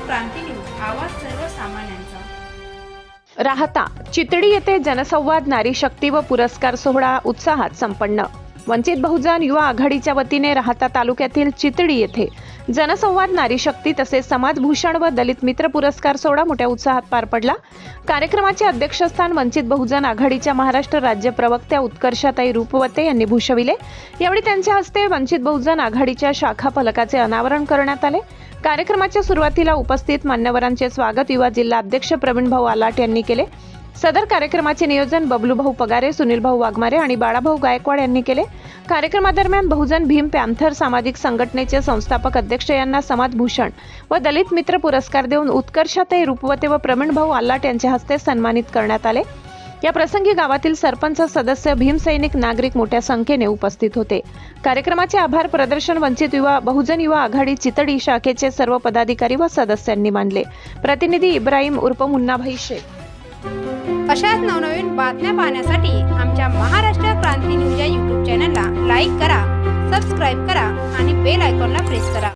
क्रांती news, आवाज सर्वसामान्यांचा। राहता चितडी येथे जनसंवाद नारी शक्ती व पुरस्कार सोहळा उत्साहात संपन्न। वंचित बहुजन युवा आघाडीच्या वतीने राहता तालुक्यातील चितडी येथे जनसंवाद नारी शक्ती तसेच समाजभूषण व दलित मित्र पुरस्कार सोहळा मोठ्या उत्साहात पार पडला। कार्यक्रमाचे अध्यक्षस्थान वंचित बहुजन आघाडीच्या महाराष्ट्र राज्य प्रवक्त्या उत्कर्षाताई रूपवते यांनी भूषविले। यावेळी त्यांच्या हस्ते वंचित बहुजन आघाडीच्या शाखा फलकाचे अनावरण करण्यात आले। कार्यक्रमाच्या सुरुवातीला उपस्थित मान्यवरांचे स्वागत युवा जिल्हा अध्यक्ष प्रवीण भाऊ आलाट यांनी केले। सदर कार्यक्रमाचे नियोजन बबलू भाऊ पगारे, सुनील भाऊ वाघमारे आणि बाळाभाऊ गायकवाड यांनी केले। कार्यक्रमादरम्यान बहुजन भीम पॅन्थर सामाजिक संघटनेचे संस्थापक अध्यक्ष यांना समाजभूषण व दलित मित्र पुरस्कार देऊन उत्कर्षाताई रूपवते व प्रवीण भाऊ आलाट यांच्या हस्ते सन्मानित करण्यात आले। या प्रसंगी गावातील सरपंच, सदस्य, भीमसैनिक, नागरिक मोठ्या संख्येने उपस्थित होते। कार्यक्रमाचे आभार प्रदर्शन वंचित बहुजन युवा आघाडी चितडी शाखेचे सर्व पदाधिकारी व सदस्यांनी मानले। प्रतिनिधी इब्राहिम उर्फ मुन्नाभाई शेख। अशाच नवनवीन बातम्या पाहण्यासाठी आमच्या महाराष्ट्र क्रांती न्यूज या YouTube चॅनलला लाईक करा, सबस्क्राईब करा आणि बेल आयकॉनला प्रेस करा।